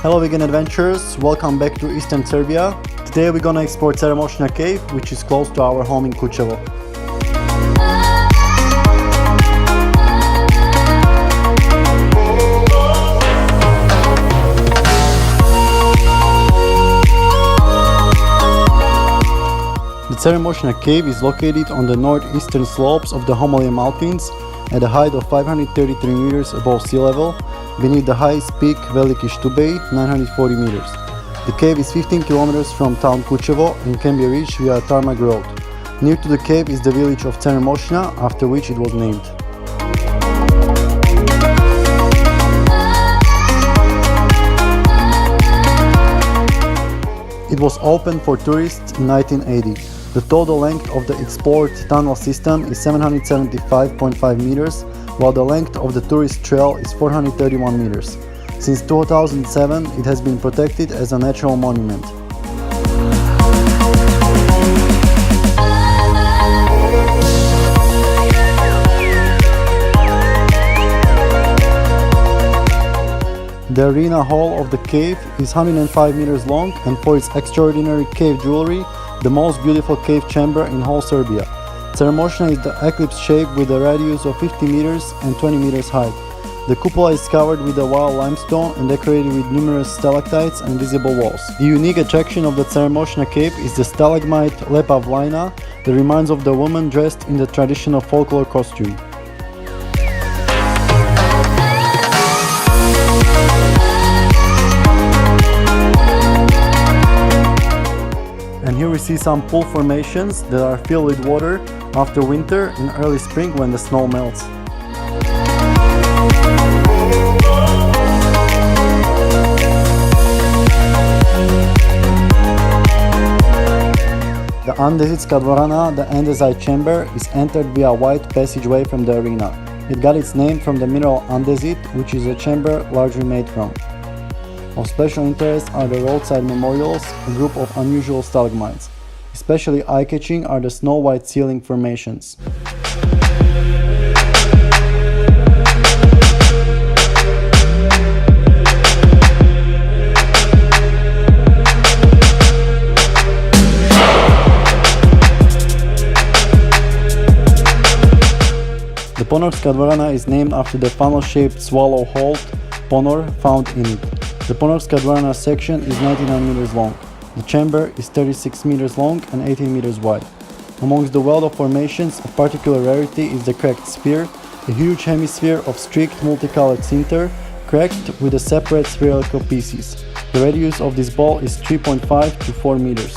Hello vegan adventurers, welcome back to Eastern Serbia. Today we're gonna explore Ceremosnja cave, which is close to our home in Kučevo. The Ceremosnja cave is located on the northeastern slopes of the Homolje mountains at a height of 533 meters above sea level, beneath the highest peak Veliki Štubej, 940 meters. The cave is 15 kilometers from town Kučevo and can be reached via tarmac road. Near to the cave is the village of Ceremosnja, after which it was named. It was opened for tourists in 1980. The total length of the explored tunnel system is 775.5 meters, while the length of the tourist trail is 431 meters. Since 2007, it has been protected as a natural monument. The arena hall of the cave is 105 meters long and for its extraordinary cave jewelry, the most beautiful cave chamber in whole Serbia. Ceremosnja is the eclipse shape with a radius of 50 meters and 20 meters high. The cupola is covered with a wild limestone and decorated with numerous stalactites and visible walls. The unique attraction of the Ceremosnja cave is the stalagmite Lepa Vlajna that reminds of the woman dressed in the traditional folklore costume. And here we see some pool formations that are filled with water after winter and early spring when the snow melts. The Andezitska dvorana, the andesite chamber, is entered via a white passageway from the arena. It got its name from the mineral andesite, which is a chamber largely made from. Of special interest are the roadside memorials, a group of unusual stalagmites. Especially eye-catching are the snow-white ceiling formations. The Ponorska dvorana is named after the funnel-shaped swallow hold, ponor, found in it. The Ponorska dvorana section is 99 meters long. The chamber is 36 meters long and 18 meters wide. Amongst the wealth of formations, of particular rarity is the cracked sphere, a huge hemisphere of streaked multicolored sinter, cracked with a separate spherical pieces. The radius of this ball is 3.5 to 4 meters.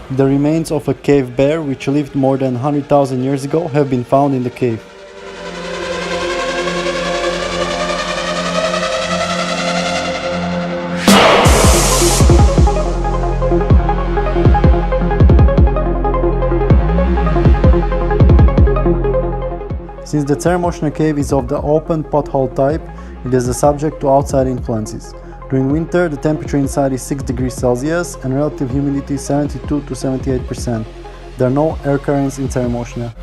The remains of a cave bear, which lived more than 100,000 years ago, have been found in the cave. Since the Ceremosnja cave is of the open pothole type, it is subject to outside influences. During winter, the temperature inside is 6 degrees Celsius and relative humidity 72 to 78%. There are no air currents in Ceremosnja.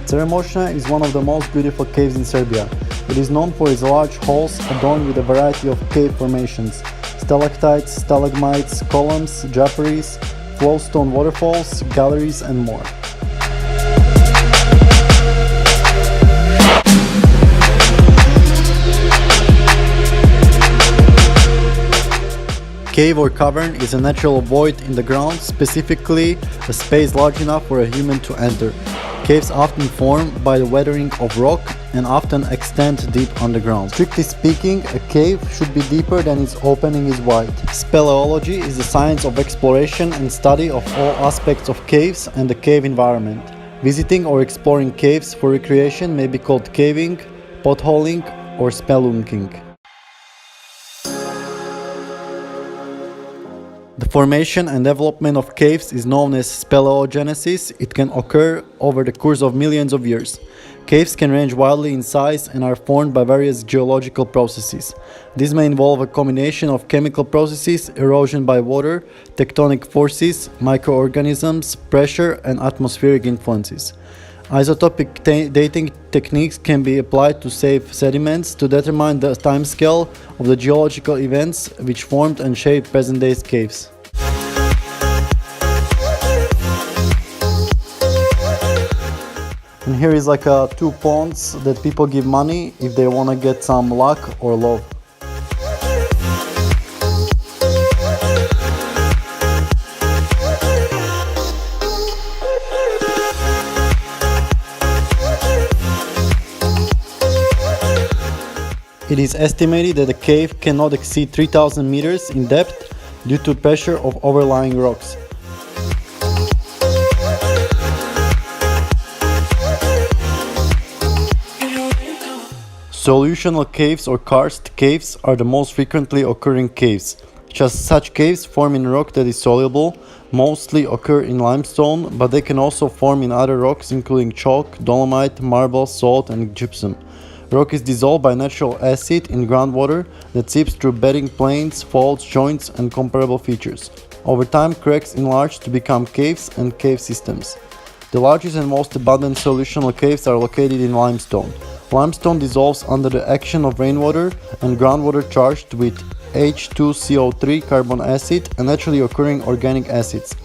Ceremosnja is one of the most beautiful caves in Serbia. It is known for its large halls adorned with a variety of cave formations: stalactites, stalagmites, columns, draperies, flowstone waterfalls, galleries, and more. Cave or cavern is a natural void in the ground, specifically a space large enough for a human to enter. Caves often form by the weathering of rock and often extend deep underground. Strictly speaking, a cave should be deeper than its opening is wide. Speleology is the science of exploration and study of all aspects of caves and the cave environment. Visiting or exploring caves for recreation may be called caving, potholing, or spelunking. The formation and development of caves is known as speleogenesis. It can occur over the course of millions of years. Caves can range wildly in size and are formed by various geological processes. This may involve a combination of chemical processes, erosion by water, tectonic forces, microorganisms, pressure, and atmospheric influences. Isotopic dating techniques can be applied to safe sediments to determine the timescale of the geological events which formed and shaped present-day caves. And here is like two ponds that people give money if they want to get some luck or love. It is estimated that the cave cannot exceed 3,000 meters in depth due to pressure of overlying rocks. Solutional caves or karst caves are the most frequently occurring caves. Just such caves form in rock that is soluble, mostly occur in limestone, but they can also form in other rocks including chalk, dolomite, marble, salt and gypsum. Rock is dissolved by natural acid in groundwater that seeps through bedding planes, faults, joints and comparable features. Over time, cracks enlarge to become caves and cave systems. The largest and most abundant solutional caves are located in limestone. Limestone dissolves under the action of rainwater and groundwater charged with H2CO3 carbon acid and naturally occurring organic acids.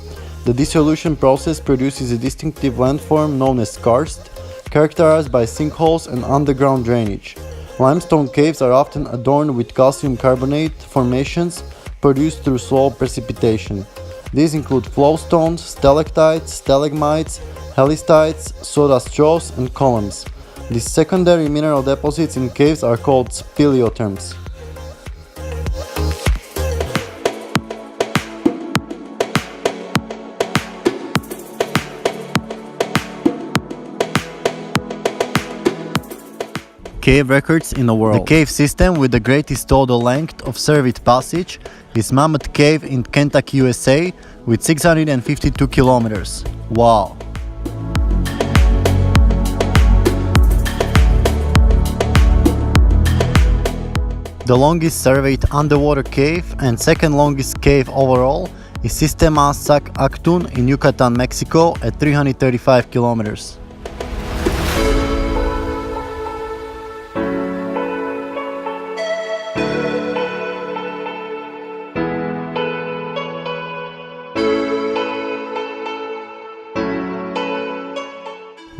The dissolution process produces a distinctive landform known as karst, characterized by sinkholes and underground drainage. Limestone caves are often adorned with calcium carbonate formations produced through slow precipitation. These include flowstones, stalactites, stalagmites, helistites, soda straws, and columns. These secondary mineral deposits in caves are called speleotherms. Cave records in the world. The cave system with the greatest total length of surveyed passage is Mammoth Cave in Kentucky, USA, with 652 kilometers. Wow! The longest surveyed underwater cave and second longest cave overall is Sistema Sac Actun in Yucatan, Mexico at 335 kilometers.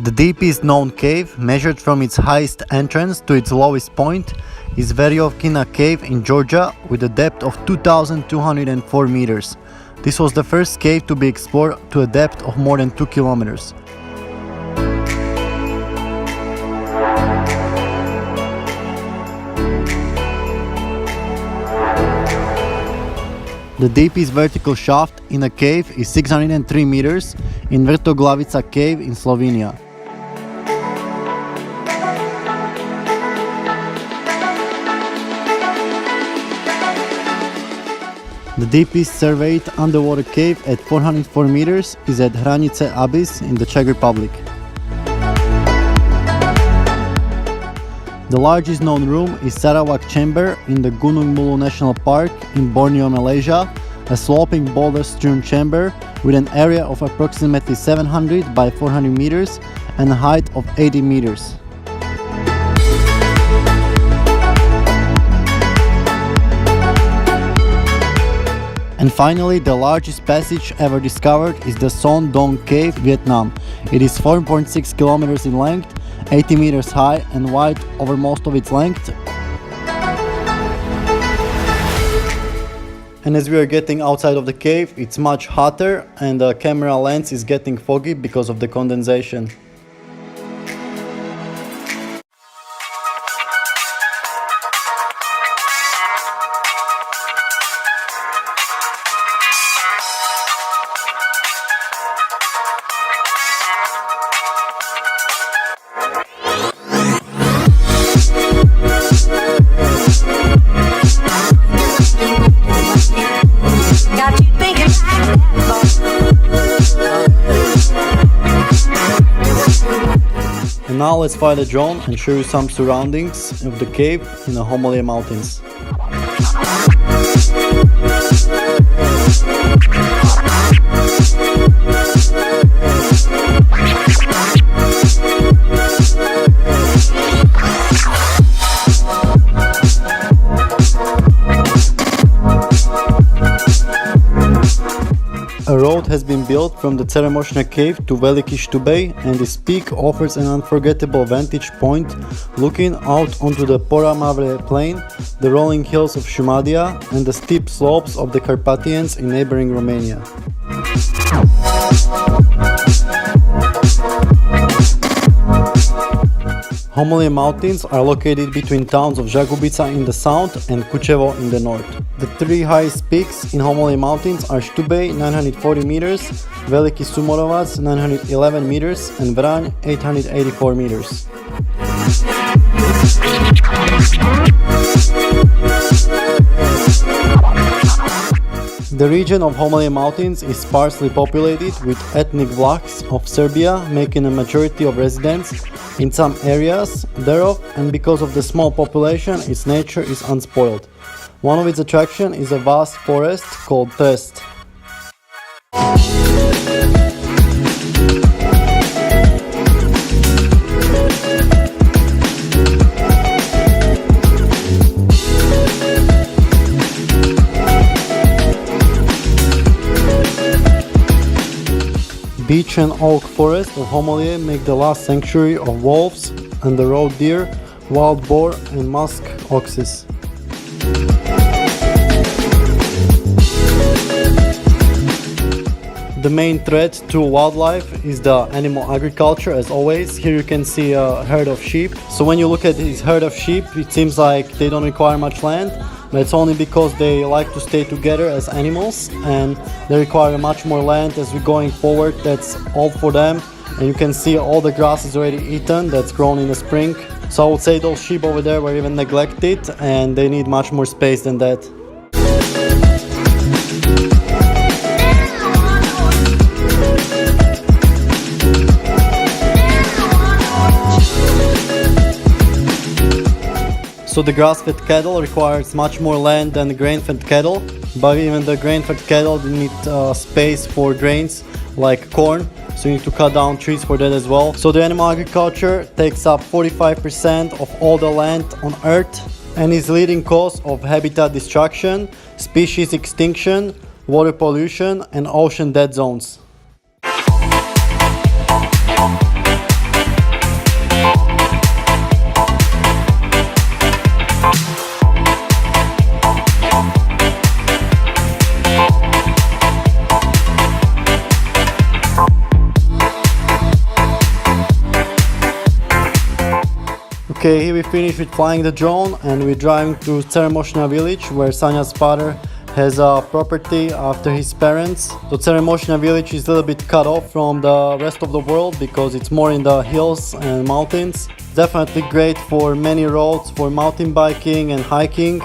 The deepest known cave, measured from its highest entrance to its lowest point, is Veriovkina Cave in Georgia with a depth of 2,204 meters. This was the first cave to be explored to a depth of more than 2 kilometers. The deepest vertical shaft in a cave is 603 meters in Vrtoglavica Cave in Slovenia. The deepest surveyed underwater cave at 404 meters is at Hranice Abyss in the Czech Republic. The largest known room is Sarawak Chamber in the Gunung Mulu National Park in Borneo, Malaysia, a sloping boulder-strewn chamber with an area of approximately 700 by 400 meters and a height of 80 meters. And finally, the largest passage ever discovered is the Son Dong Cave, Vietnam. It is 4.6 kilometers in length, 80 meters high and wide over most of its length. And as we are getting outside of the cave, it's much hotter and the camera lens is getting foggy because of the condensation. Got you thinking. And now let's fly the drone and show you some surroundings of the cave in the Homolje mountains. A road has been built from the Ceremosnja cave to Veliki Štubej, and this peak offers an unforgettable vantage point looking out onto the Poramavre plain, the rolling hills of Šumadija and the steep slopes of the Carpathians in neighboring Romania. Homolje mountains are located between towns of Žagubica in the south and Kučevo in the north. The three highest peaks in Homolje mountains are Štubej 940 meters, Veliki Sumorovac 911 meters and Vranj 884 meters. The region of Homolje mountains is sparsely populated with ethnic Vlachs of Serbia making a majority of residents in some areas thereof, and because of the small population its nature is unspoiled. One of its attractions is a vast forest called Trest. Beech and oak forest of Homolje make the last sanctuary of wolves and the roe deer, wild boar and musk oxes. The main threat to wildlife is the animal agriculture, as always. Here you can see a herd of sheep. So when you look at this herd of sheep, it seems like they don't require much land. But it's only because they like to stay together as animals and they require much more land as we're going forward. That's all for them, and you can see all the grass is already eaten that's grown in the spring. So I would say those sheep over there were even neglected and they need much more space than that. So the grass-fed cattle requires much more land than the grain-fed cattle, but even the grain-fed cattle need space for grains like corn, so you need to cut down trees for that as well. So the animal agriculture takes up 45% of all the land on Earth and is leading cause of habitat destruction, species extinction, water pollution and ocean dead zones. Okay, here we finished with flying the drone and we're driving to Ceremosnja village where Sanja's father has a property after his parents. So Ceremosnja village is a little bit cut off from the rest of the world because it's more in the hills and mountains. Definitely great for many roads for mountain biking and hiking.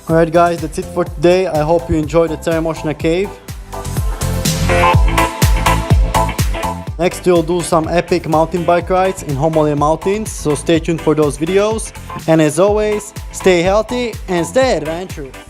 Alright guys, that's it for today. I hope you enjoyed the Ceremosnja cave. Next we'll do some epic mountain bike rides in Homolje mountains, so stay tuned for those videos. And as always, stay healthy and stay adventurous.